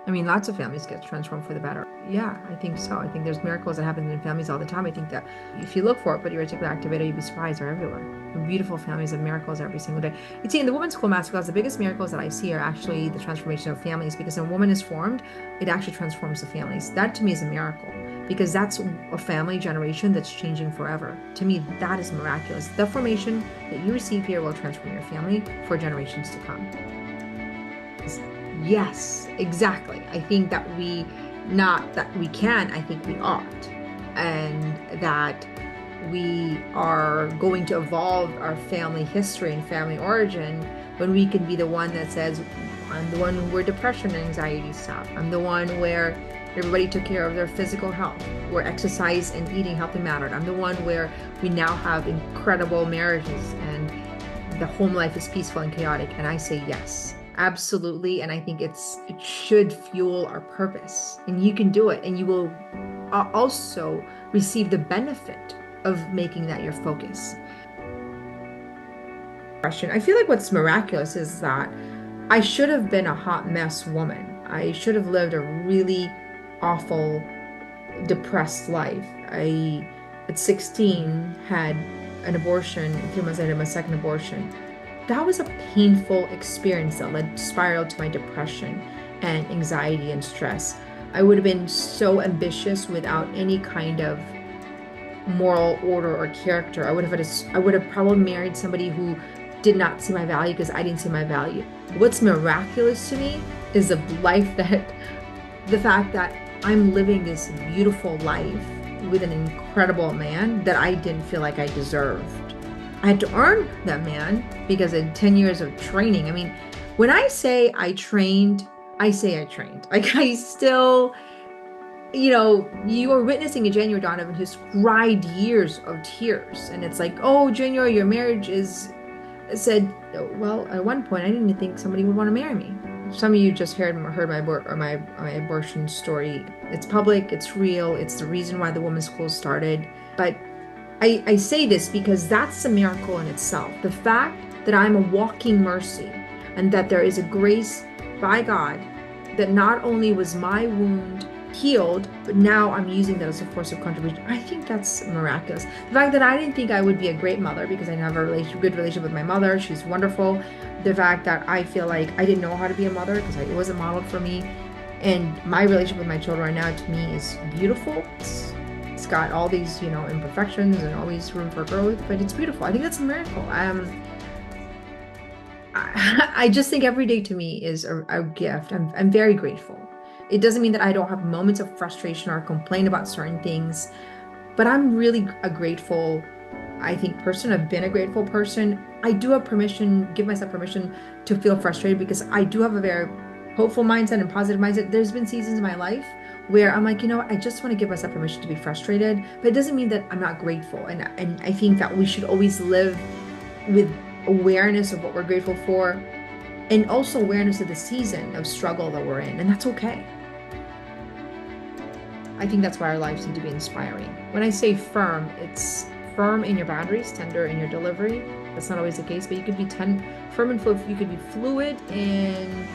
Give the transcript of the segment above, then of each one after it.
I mean, lots of families get transformed for the better. Yeah, I think so. I think there's miracles that happen in families all the time. I think that if you look for it, but you're a particular activator, you'd be surprised, they're everywhere. Beautiful families of miracles every single day. You see, in the Women's School Masterclass, the biggest miracles that I see are actually the transformation of families, because when a woman is formed, it actually transforms the families. That to me is a miracle, because that's a family generation that's changing forever. To me, that is miraculous. The formation that you receive here will transform your family for generations to come. Yes, exactly. I think that not that we can, I think we ought. And that we are going to evolve our family history and family origin when we can be the one that says, I'm the one where depression and anxiety stopped. I'm the one where everybody took care of their physical health, where exercise and eating healthy mattered. I'm the one where we now have incredible marriages and the home life is peaceful and chaotic. And I say yes. Absolutely. And I think it should fuel our purpose, and you can do it, and you will also receive the benefit of making that your focus. I feel like what's miraculous is that I should have been a hot mess woman. I should have lived a really awful, depressed life. I, at 16, had an abortion. 3 months later, my second abortion. That was a painful experience that spiraled to my depression and anxiety and stress. I would have been so ambitious without any kind of moral order or character. I would have probably married somebody who did not see my value because I didn't see my value. What's miraculous to me is the fact that I'm living this beautiful life with an incredible man that I didn't feel like I deserved. I had to earn that man because of 10 years of training. I mean, when I say I trained, I say I trained. Like I still, you are witnessing a January Donovan who's cried years of tears. And it's like, oh, January, your marriage is, said, well, at one point, I didn't even think somebody would want to marry me. Some of you just heard my abortion story. It's public, it's real, it's the reason why the women's school started. But I say this because that's a miracle in itself. The fact that I'm a walking mercy and that there is a grace by God that not only was my wound healed, but now I'm using that as a force of contribution. I think that's miraculous. The fact that I didn't think I would be a great mother because I didn't have a good relationship with my mother. She's wonderful. The fact that I feel like I didn't know how to be a mother because it wasn't modeled for me. And my relationship with my children right now, to me, is beautiful. It's got all these, imperfections and always room for growth, but it's beautiful. I think that's a miracle. I just think every day to me is a gift. I'm very grateful. It doesn't mean that I don't have moments of frustration or complain about certain things, but I'm really a grateful, I think, person. I've been a grateful person. I do have permission, give myself permission to feel frustrated because I do have a very hopeful mindset and positive mindset. There's been seasons in my life where I'm like, I just want to give myself permission to be frustrated, but it doesn't mean that I'm not grateful. And I think that we should always live with awareness of what we're grateful for, and also awareness of the season of struggle that we're in, and that's okay. I think that's why our lives need to be inspiring. When I say firm, it's firm in your boundaries, tender in your delivery. That's not always the case, but you could be firm and fluid. You could be fluid, and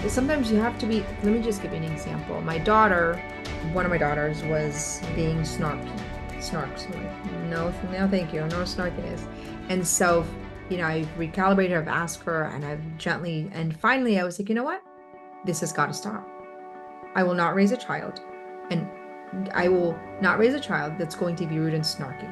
sometimes you have to be. Let me just give you an example. One of my daughters was being snarky. No, thank you. No snarkiness. And so, I've recalibrated, I've asked her, and I've gently, and finally I was like, you know what? This has got to stop. I will not raise a child, and I will not raise a child that's going to be rude and snarky.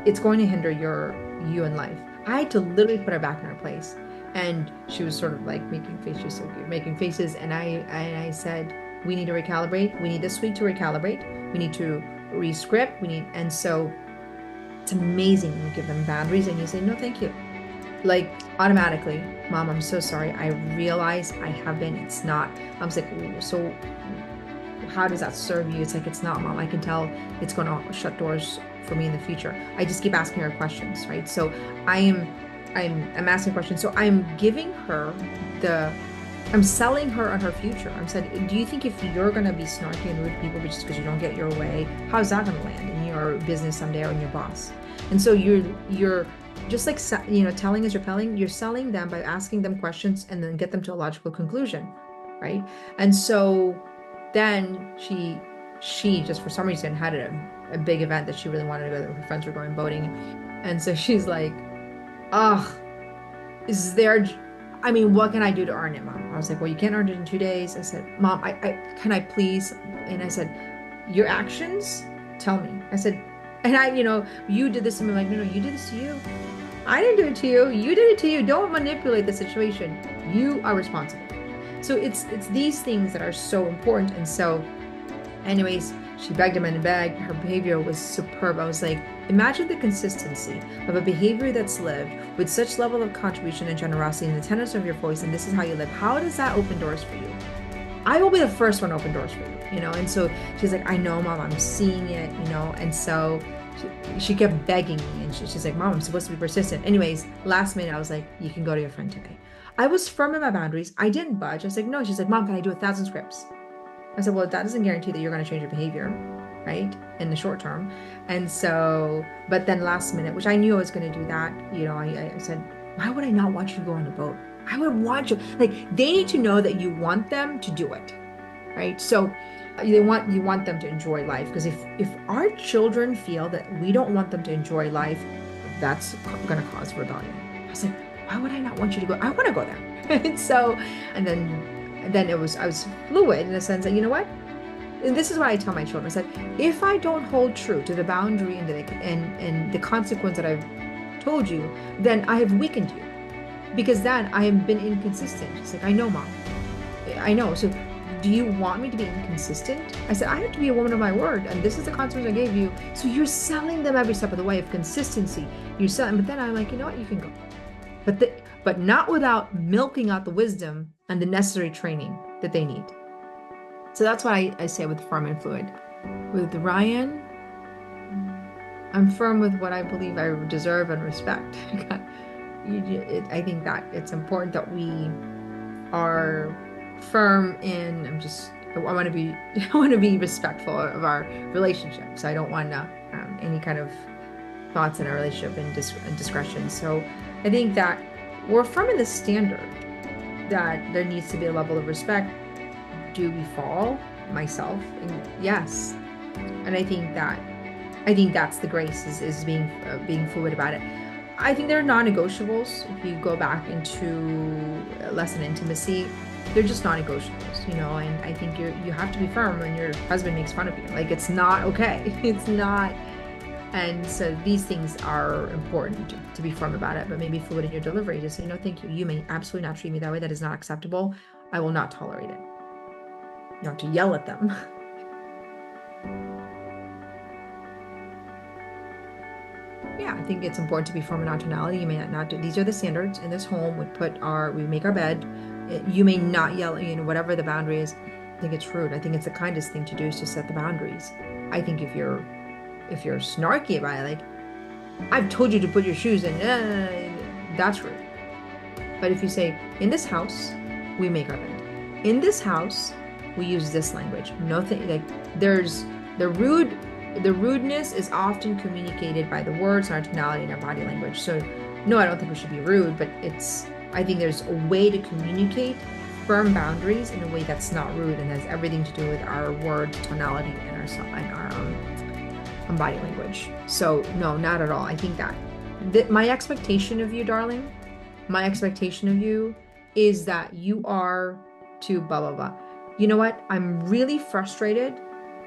It's going to hinder you in life. I had to literally put her back in her place. And she was sort of like making faces. She was so cute, making faces. And I said, we need to recalibrate. We need this week to recalibrate. We need to re-script. And so it's amazing when you give them boundaries and you say, no, thank you. Like automatically, Mom, I'm so sorry. I realize I have been, it's not. I was like, so how does that serve you? It's like, it's not, Mom. I can tell it's going to shut doors for me in the future. I just keep asking her questions, right? So I'm asking questions. So I'm giving her I'm selling her on her future. I'm saying, do you think if you're going to be snarky and rude to people just because you don't get your way, how's that going to land in your business someday or in your boss? And so you're just like, telling as you're selling them by asking them questions and then get them to a logical conclusion. right? And so then she just for some reason had a big event that she really wanted to go to. Her friends were going boating. And so she's like, "Ugh, is there, I mean, what can I do to earn it, Mom?" I was like, "Well, you can't earn it in 2 days." I said, "Mom, I can I please?" And I said, "Your actions tell me." I said, and you did this to me. Like, no, no, you did this to you. I didn't do it to you. You did it to you. Don't manipulate the situation. You are responsible. So it's these things that are so important. And so anyways, she begged him and begged. Her behavior was superb. I was like, imagine the consistency of a behavior that's lived with such level of contribution and generosity in the tenets of your voice, and this is how you live. How does that open doors for you? I will be the first one to open doors for you. And so she's like, "I know, Mom, I'm seeing it. And so she kept begging me, and she's like, "Mom, I'm supposed to be persistent." Anyways, last minute, I was like, "You can go to your friend today." I was firm in my boundaries. I didn't budge. I was like, "No." She's like, "Mom, can I do 1,000 scripts?" I said, "Well, that doesn't guarantee that you're going to change your behavior, right? In the short term." And so, but then last minute, which I knew I was going to do that, I said, "Why would I not want you to go on a boat? I would want you." Like, they need to know that you want them to do it, right? So you want them to enjoy life, because if our children feel that we don't want them to enjoy life, that's going to cause rebellion. I was like, "Why would I not want you to go? I want to go there." And so, and then I was fluid in the sense that, you know what? And this is what I tell my children. I said, if I don't hold true to the boundary and the consequence that I've told you, then I have weakened you, because then I have been inconsistent. It's like, "I know, Mom. I know. So do you want me to be inconsistent?" I said, "I have to be a woman of my word, and this is the consequence I gave you." So you're selling them every step of the way of consistency. You're selling, but then I'm like, "You know what? You can go." But not without milking out the wisdom and the necessary training that they need. So that's what I say with firm and fluid. With Ryan, I'm firm with what I believe I deserve and respect. I think that it's important that we are firm in, I want to be respectful of our relationship. So I don't want any kind of thoughts in our relationship and discretion. So I think that we're firm in the standard that there needs to be a level of respect. Do we fall? Myself, and yes. And I think that's the grace is being fluid about it. I think there are non-negotiables. If you go back into less in intimacy, they're just non-negotiables, and I think you have to be firm when your husband makes fun of you. Like, it's not okay. It's not. And so these things are important to be firm about it, but maybe fluid in your delivery. Just say, "No, thank you. You may absolutely not treat me that way. That is not acceptable. I will not tolerate it." You don't have to yell at them. Yeah, I think it's important to be firm in our tonality. You may not do, these are the standards in this home. We make our bed. You may not yell, whatever the boundary is. I think it's rude. I think it's the kindest thing to do is to set the boundaries. I think if you're snarky about it, like, "I've told you to put your shoes in," that's rude. But if you say, "In this house, we make our bed. In this house, we use this language." Nothing like there's the rudeness is often communicated by the words and our tonality and our body language. So no, I don't think we should be rude, but I think there's a way to communicate firm boundaries in a way that's not rude and has everything to do with our words, tonality, and our body language. So no, not at all. I think that my expectation of you, darling, my expectation of you is that you are to blah, blah, blah. You know what? I'm really frustrated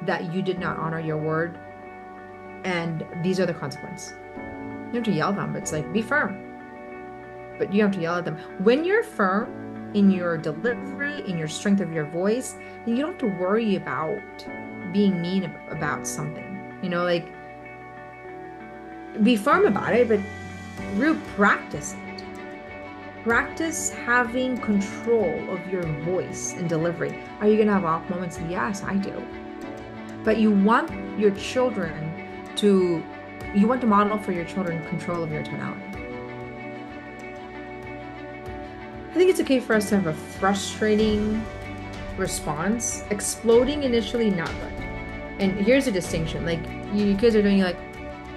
that you did not honor your word, and these are the consequences. You don't have to yell at them, but it's like, be firm. But you have to yell at them. When you're firm in your delivery, in your strength of your voice, then you don't have to worry about being mean about something. Like, be firm about it, but really practice it. Practice having control of your voice and delivery. Are you going to have off moments? Yes, I do. But you want to model for your children control of your tonality. I think it's okay for us to have a frustrating response. Exploding initially, not good. And here's a distinction. Like, you kids are doing, like,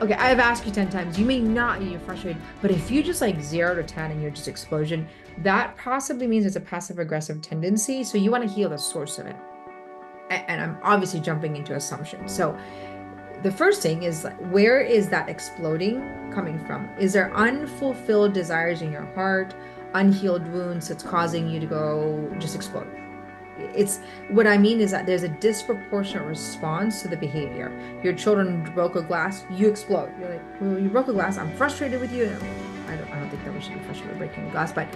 Okay, I've asked you 10 times. You may not, you're frustrated, but if you just like 0 to 10 and you're just explosion, that possibly means it's a passive aggressive tendency. So you want to heal the source of it. And I'm obviously jumping into assumptions. So the first thing is like, where is that exploding coming from? Is there unfulfilled desires in your heart, unhealed wounds that's causing you to go just explode? It's what I mean is that there's a disproportionate response to the behavior. Your children broke a glass, you explode. You're like, well, you broke a glass, I'm frustrated with you. I don't think that we should be frustrated with breaking a glass, but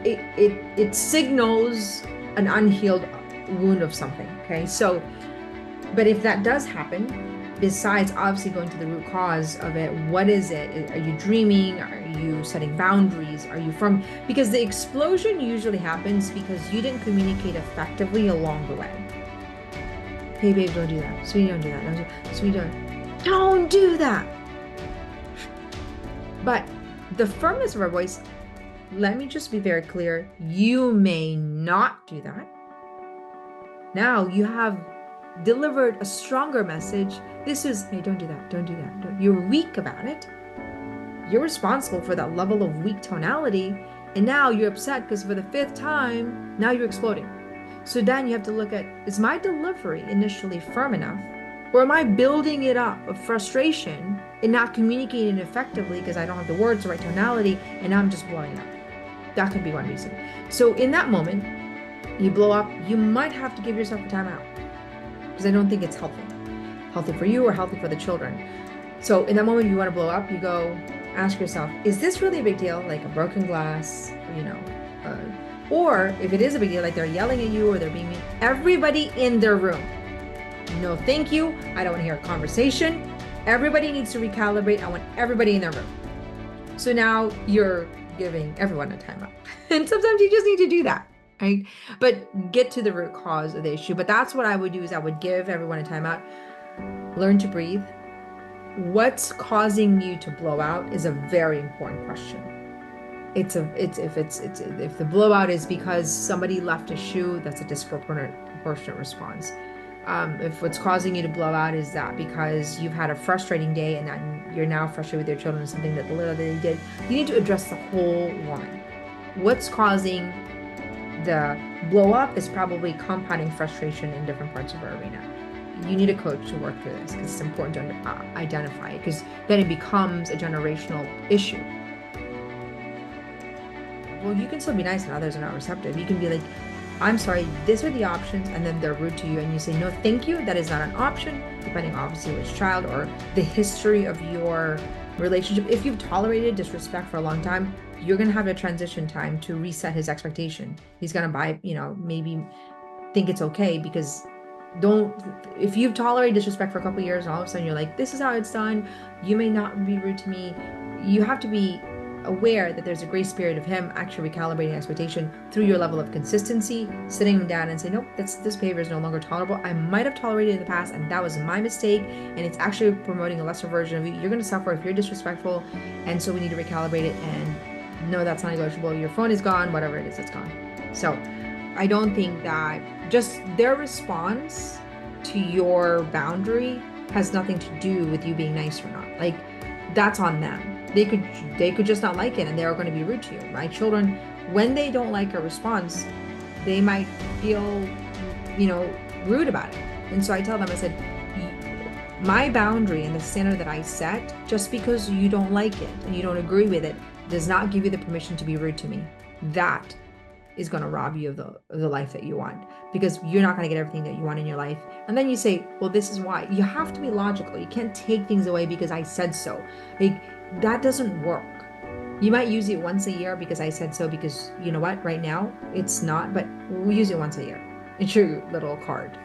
it signals an unhealed wound of something. Okay, so but if that does happen, besides obviously going to the root cause of it, what is it? Are you dreaming? Are you setting boundaries? Are you from, because the explosion usually happens because you didn't communicate effectively along the way. Hey babe, don't do that. Sweetie, don't do that. Don't do that. Sweetie, don't do that. But the firmness of our voice, let me just be very clear. You may not do that. Now you have delivered a stronger message. This is, hey, don't do that. Don't do that. You're weak about it. You're responsible for that level of weak tonality. And now you're upset because for the 5th time, now you're exploding. So then you have to look at, is my delivery initially firm enough? Or am I building it up of frustration and not communicating effectively because I don't have the words, the right tonality, and now I'm just blowing up? That could be one reason. So in that moment, you blow up, you might have to give yourself a timeout because I don't think it's healthy for you or healthy for the children. So in that moment, you want to blow up, you go ask yourself, is this really a big deal? Like a broken glass, or if it is a big deal, like they're yelling at you or they're being mean, everybody in their room. No, thank you. I don't want to hear a conversation. Everybody needs to recalibrate. I want everybody in their room. So now you're giving everyone a timeout. And sometimes you just need to do that. Right? But get to the root cause of the issue. But that's what I would do is I would give everyone a timeout. Learn to breathe. What's causing you to blow out is a very important question. If the blowout is because somebody left a shoe, that's a disproportionate response. If what's causing you to blow out is that because you've had a frustrating day and that you're now frustrated with your children, something that the little that they did, you need to address the whole woman. What's causing the blow up is probably compounding frustration in different parts of our arena. You need a coach to work through this because it's important to identify it, because then it becomes a generational issue. Well, you can still be nice and others are not receptive. You can be like, I'm sorry, these are the options, and then they're rude to you and you say, no, thank you, that is not an option, depending obviously which child or the history of your relationship. If you've tolerated disrespect for a long time, you're going to have a transition time to reset his expectation. He's going to maybe think it's okay, because if you've tolerated disrespect for a couple of years and all of a sudden you're like, this is how it's done, you may not be rude to me. You have to be aware that there's a grace period of him actually recalibrating expectation through your level of consistency, sitting him down and say, nope, this behavior is no longer tolerable. I might have tolerated it in the past and that was my mistake, and it's actually promoting a lesser version of you. You're going to suffer if you're disrespectful, and so we need to recalibrate it, and no, that's not negotiable. Your phone is gone, whatever it is, it's gone. So I don't think that just their response to your boundary has nothing to do with you being nice or not. Like, that's on them. They could just not like it and they're going to be rude to you. My children, when they don't like a response, they might feel, rude about it. And so I tell them, I said, my boundary and the standard that I set, just because you don't like it and you don't agree with it, does not give you the permission to be rude to me. That is going to rob you of the life that you want, because you're not going to get everything that you want in your life. And then you say, well, this is why. You have to be logical. You can't take things away because I said so. Like, that doesn't work. You might use it once a year because I said so, because you know what, right now it's not, but we'll use it once a year. It's your little card.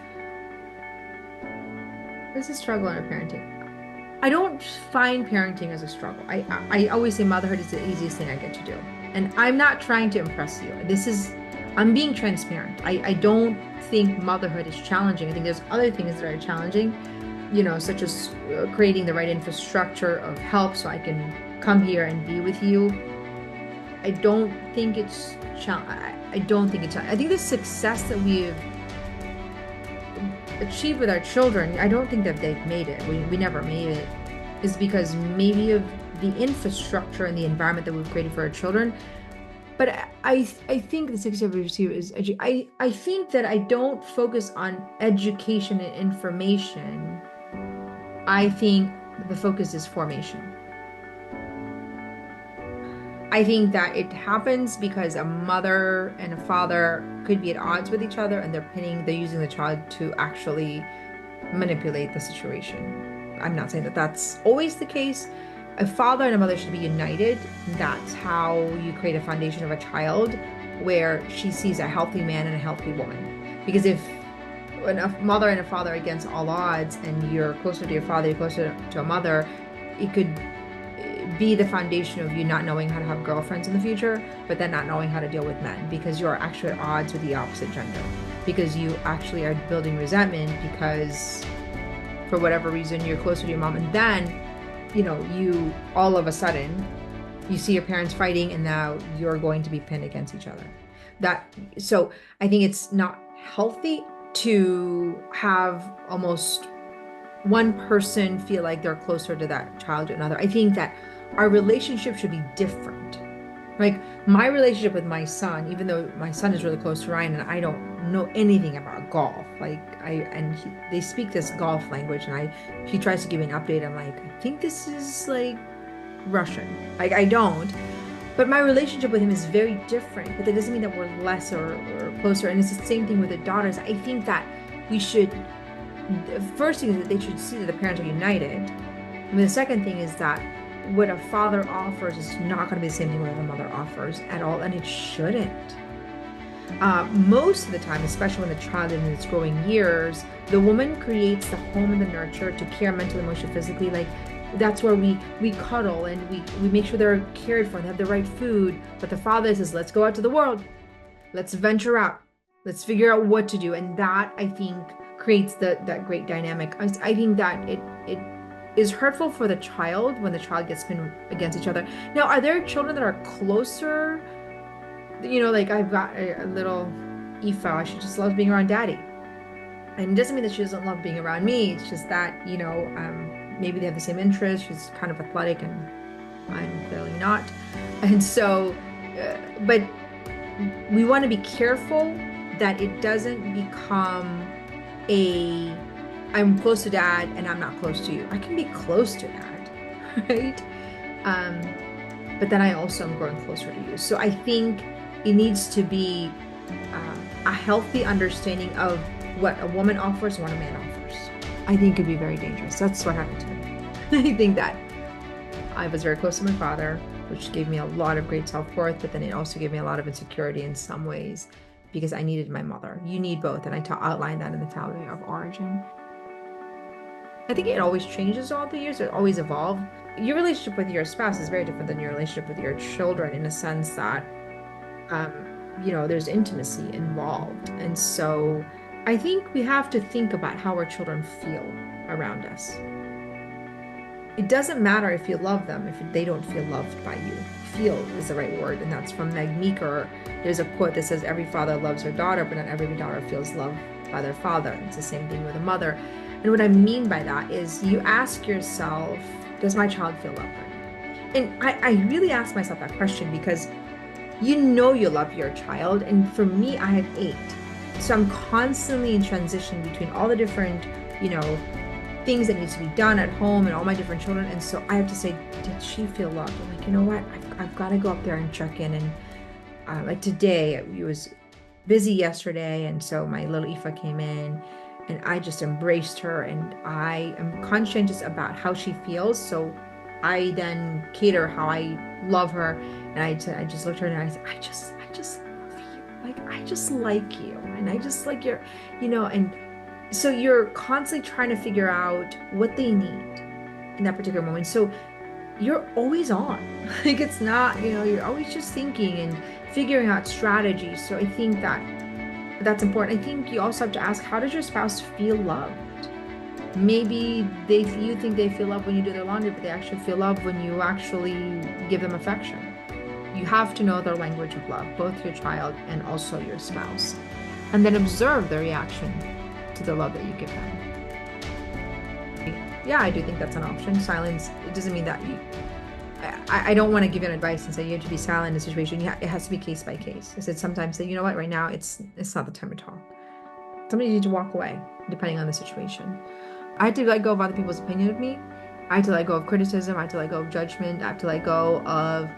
There's a struggle in our parenting. I don't find parenting as a struggle. I always say motherhood is the easiest thing I get to do. And I'm not trying to impress you. I'm being transparent. I don't think motherhood is challenging. I think there's other things that are challenging, such as creating the right infrastructure of help so I can come here and be with you. I don't think it's challenging. I think the success that we've achieved with our children, I don't think that they've made it. We never made it. is because maybe of the infrastructure and the environment that we've created for our children. But I think the 60 issue is I think that I don't focus on education and information. I think the focus is formation. I think that it happens because a mother and a father could be at odds with each other, and they're using the child to actually manipulate the situation. I'm not saying that that's always the case. A father and a mother should be united. That's how you create a foundation of a child where she sees a healthy man and a healthy woman. Because if when a mother and a father are against all odds and you're closer to your father, you're closer to a mother, it could be the foundation of you not knowing how to have girlfriends in the future, but then not knowing how to deal with men because you're actually at odds with the opposite gender. Because you actually are building resentment because for whatever reason you're closer to your mom, and then you all of a sudden you see your parents fighting and now you're going to be pinned against each other. So I think it's not healthy to have almost one person feel like they're closer to that child to another. I think that our relationship should be different. Like my relationship with my son, even though my son is really close to Ryan and I don't know anything about golf, they speak this golf language, and he tries to give me an update. I'm like, I think this is like Russian. Like I don't. But my relationship with him is very different. But that doesn't mean that we're less or closer. And it's the same thing with the daughters. I think that we should. The first thing is that they should see that the parents are united. And the second thing is that what a father offers is not going to be the same thing what a mother offers at all, and it shouldn't. Most of the time, especially when the child is in its growing years, the woman creates the home and the nurture to care mentally, emotionally, physically. Like that's where we cuddle and we make sure they're cared for and have the right food. But the father says, let's go out to the world. Let's venture out. Let's figure out what to do. And that, I think, creates that great dynamic. I think that it is hurtful for the child when the child gets pinned against each other. Now, are there children that are closer? Like I've got a little Aoife, she just loves being around daddy. And it doesn't mean that she doesn't love being around me. It's just that, maybe they have the same interests. She's kind of athletic and I'm clearly not. And so, but we want to be careful that it doesn't become I'm close to dad and I'm not close to you. I can be close to dad, right? But then I also am growing closer to you. So I think it needs to be a healthy understanding of what a woman offers and what a man offers. I think it could be very dangerous. That's what happened to me. I think that I was very close to my father, which gave me a lot of great self-worth, but then it also gave me a lot of insecurity in some ways because I needed my mother. You need both, and I outlined that in the family of origin. I think it always changes all the years. It always evolves. Your relationship with your spouse is very different than your relationship with your children in a sense that, there's intimacy involved. And so I think we have to think about how our children feel around us. It doesn't matter if you love them if they don't feel loved by you. Feel is the right word, and that's from Meg Meeker. There's a quote that says, every father loves their daughter, but not every daughter feels loved by their father. It's the same thing with a mother. And what I mean by that is you ask yourself, does my child feel loved by me? And I really ask myself that question because you love your child. And for me, I have 8. So I'm constantly in transition between all the different, things that needs to be done at home and all my different children. And so I have to say, did she feel loved? I'm like, you know what? I've got to go up there and check in. And like today, it was busy yesterday. And so my little Aoife came in. And I just embraced her, and I am conscientious about how she feels. So I then cater how I love her. And I just looked at her and I said, I just love you. Like, I just like you. And I just like your, and so you're constantly trying to figure out what they need in that particular moment. So you're always on. Like, it's not, you're always just thinking and figuring out strategies. So I think that's important. I think you also have to ask, how does your spouse feel loved? Maybe you think they feel loved when you do their laundry, but they actually feel loved when you actually give them affection. You have to know their language of love, both your child and also your spouse, and then observe the reaction to the love that you give them. Yeah, I do think that's an option. Silence, it doesn't mean that you, I don't want to give you an advice and say you have to be silent in a situation. It has to be case by case. I said sometimes say, you know what, right now it's not the time to talk. Somebody needs to walk away, depending on the situation. I had to let go of other people's opinion of me. I had to let go of criticism. I had to let go of judgment. I had to let go of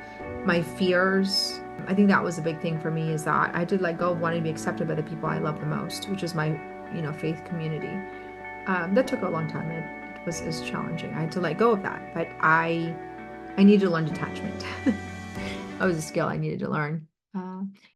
my fears. I think that was a big thing for me is that I had to let go of wanting to be accepted by the people I love the most, which is my, faith community. That took a long time. It was challenging. I had to let go of that, but I needed to learn detachment. That was a skill I needed to learn. Uh,